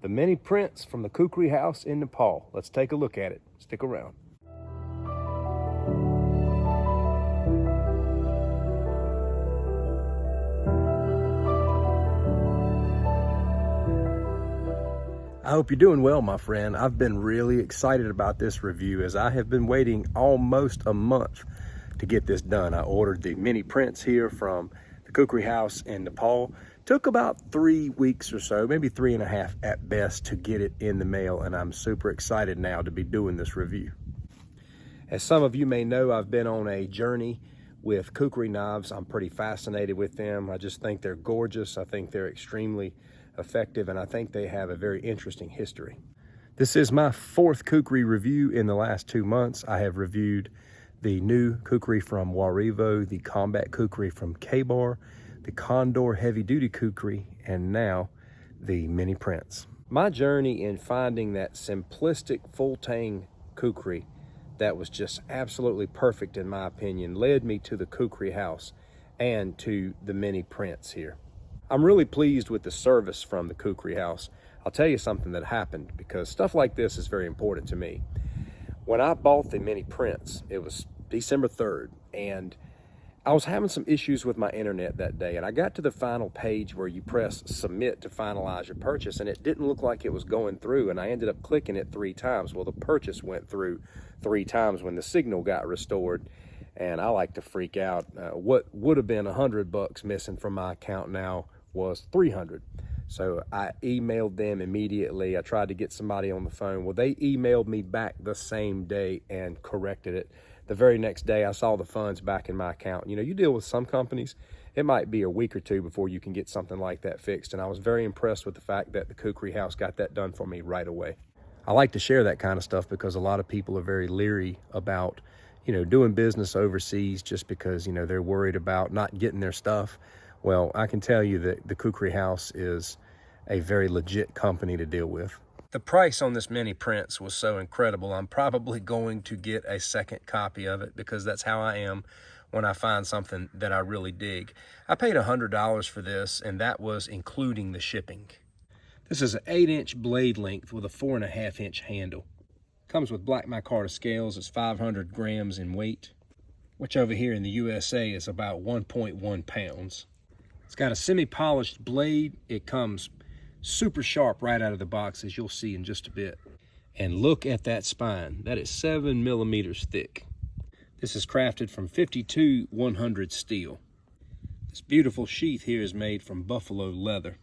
the mini prints from the Khukuri House in Nepal. Let's take a look at it. Stick around. I hope you're doing well, my friend. I've been really excited about this review as I have been waiting almost a month to get this done. I ordered the mini prints here from the Khukuri House in Nepal. Took about 3 weeks or so, maybe 3.5 at best, to get it in the mail, and I'm super excited now to be doing this review. As some of you may know, I've been on a journey with Khukuri knives. I'm pretty fascinated with them. I just think they're gorgeous. I think they're extremely effective, and I think they have a very interesting history. This is my 4th Khukuri review in the last 2 months. I have reviewed the new Khukuri from Warivo, the Combat Khukuri from K-Bar, the Condor Heavy Duty Khukuri, and now the mini prints. My journey in finding that simplistic full tang Khukuri that was just absolutely perfect in my opinion led me to the Khukuri House and to the mini prints here. I'm really pleased with the service from the Khukuri House. I'll tell you something that happened, because stuff like this is very important to me. When I bought the mini prints, it was December 3rd, and I was having some issues with my internet that day, and I got to the final page where you press submit to finalize your purchase, and it didn't look like it was going through, and I ended up clicking it 3 times. Well, the purchase went through 3 times when the signal got restored, and I like to freak out. What would have been $100 missing from my account now was $300. So I emailed them immediately. I tried to get somebody on the phone. Well, they emailed me back the same day and corrected it. The very next day, I saw the funds back in my account. You know, you deal with some companies, it might be a week or 2 before you can get something like that fixed. And I was very impressed with the fact that the Khukuri House got that done for me right away. I like to share that kind of stuff because a lot of people are very leery about, you know, doing business overseas just because, you know, they're worried about not getting their stuff. Well, I can tell you that the Khukuri House is a very legit company to deal with. The price on this mini prints was so incredible, I'm probably going to get a second copy of it because that's how I am when I find something that I really dig. I paid $100 for this, and that was including the shipping. This is an 8-inch blade length with a 4.5-inch handle. Comes with black micarta scales. It's 500 grams in weight, which over here in the USA is about 1.1 pounds. It's got a semi-polished blade. It comes super sharp right out of the box, as you'll see in just a bit. And look at that spine. That is 7 millimeters thick. This is crafted from 52-100 steel. This beautiful sheath here is made from buffalo leather.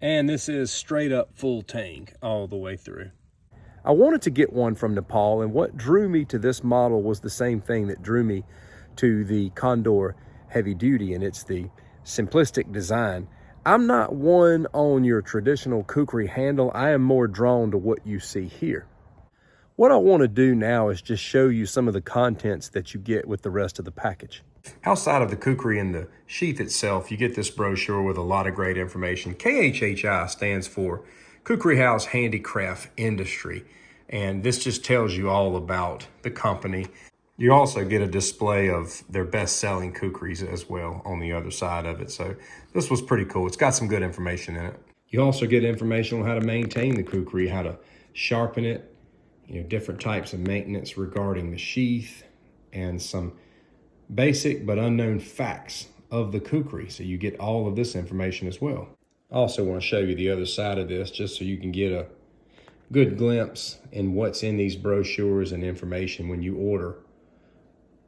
And this is straight up full tang all the way through. I wanted to get one from Nepal, and what drew me to this model was the same thing that drew me to the Condor Heavy Duty, and it's the simplistic design. I'm not one on your traditional Khukuri handle. I am more drawn to what you see here. What I want to do now is just show you some of the contents that you get with the rest of the package. Outside of the Khukuri and the sheath itself, you get this brochure with a lot of great information. KHHI stands for Khukuri House Handicraft Industry, and this just tells you all about the company. You also get a display of their best-selling Kukris as well on the other side of it. So this was pretty cool. It's got some good information in it. You also get information on how to maintain the Kukri, how to sharpen it, you know, different types of maintenance regarding the sheath, and some basic but unknown facts of the Kukri. So you get all of this information as well. I also want to show you the other side of this just so you can get a good glimpse in what's in these brochures and information when you order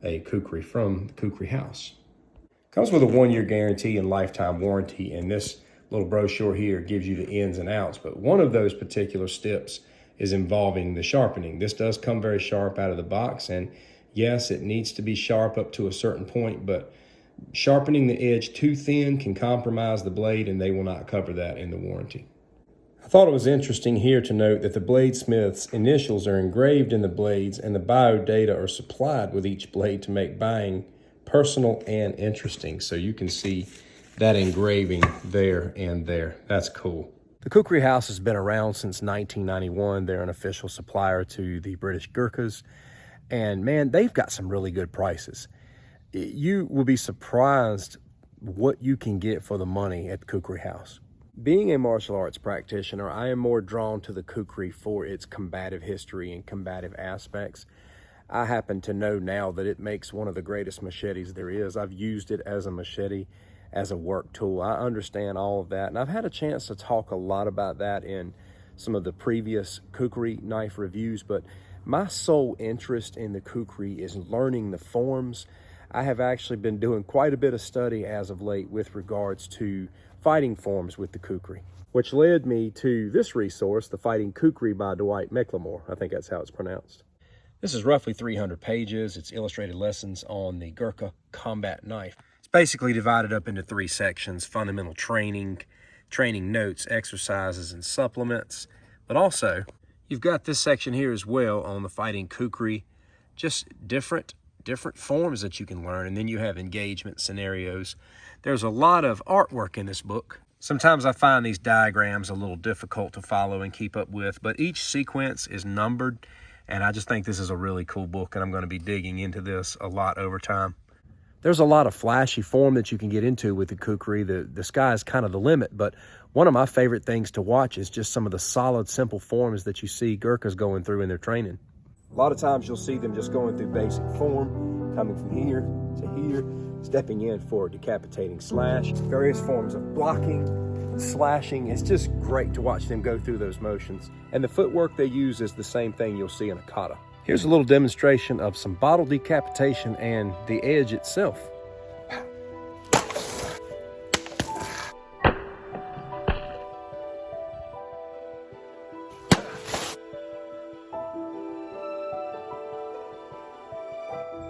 a Khukri from the Khukuri House. Comes with a 1-year guarantee and lifetime warranty, and this little brochure here gives you the ins and outs, but one of those particular steps is involving the sharpening. This does come very sharp out of the box, and yes, it needs to be sharp up to a certain point, but sharpening the edge too thin can compromise the blade, and they will not cover that in the warranty. I thought it was interesting here to note that the bladesmith's initials are engraved in the blades, and the biodata are supplied with each blade to make buying personal and interesting. So you can see that engraving there and there. That's cool. The Khukuri House has been around since 1991. They're an official supplier to the British Gurkhas, and man, they've got some really good prices. You will be surprised what you can get for the money at the Khukuri House. Being a martial arts practitioner, I am more drawn to the Kukri for its combative history and combative aspects. I happen to know now that it makes one of the greatest machetes there is. I've used it as a machete, as a work tool. I understand all of that, and I've had a chance to talk a lot about that in some of the previous Kukri knife reviews, but my sole interest in the Kukri is learning the forms. I have actually been doing quite a bit of study as of late with regards to fighting forms with the Kukri, which led me to this resource, the Fighting Kukri by Dwight McLemore. I think that's how it's pronounced. This is roughly 300 pages. It's illustrated lessons on the Gurkha combat knife. It's basically divided up into 3 sections: fundamental training, training notes, exercises, and supplements. But also, you've got this section here as well on the Fighting Kukri, just different forms that you can learn, and then you have engagement scenarios. There's a lot of artwork in this book. Sometimes I find these diagrams a little difficult to follow and keep up with, but each sequence is numbered, and I just think this is a really cool book, and I'm going to be digging into this a lot over time. There's a lot of flashy form that you can get into with the Kukri. The sky is kind of the limit, but one of my favorite things to watch is just some of the solid, simple forms that you see Gurkhas going through in their training. A lot of times you'll see them just going through basic form, coming from here to here, stepping in for a decapitating slash, various forms of blocking, slashing. It's just great to watch them go through those motions. And the footwork they use is the same thing you'll see in a kata. Here's a little demonstration of some bottle decapitation and the edge itself.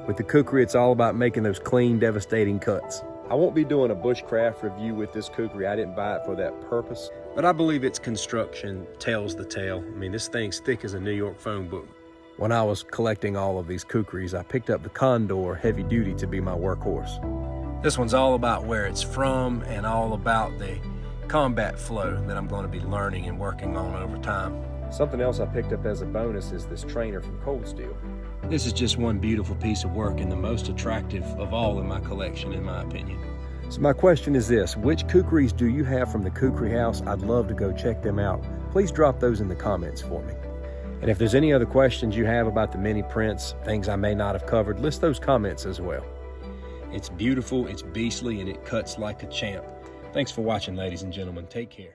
With the Kukri, it's all about making those clean, devastating cuts. I won't be doing a bushcraft review with this Kukri. I didn't buy it for that purpose, but I believe its construction tells the tale. I mean, this thing's thick as a New York phone book. When I was collecting all of these Kukris, I picked up the Condor Heavy Duty to be my workhorse. This one's all about where it's from and all about the combat flow that I'm going to be learning and working on over time. Something else I picked up as a bonus is this trainer from Cold Steel. This is just one beautiful piece of work and the most attractive of all in my collection, in my opinion. So my question is this: which Kukris do you have from the Khukuri House? I'd love to go check them out. Please drop those in the comments for me. And if there's any other questions you have about the mini prints, things I may not have covered, list those comments as well. It's beautiful, it's beastly, and it cuts like a champ. Thanks for watching, ladies and gentlemen. Take care.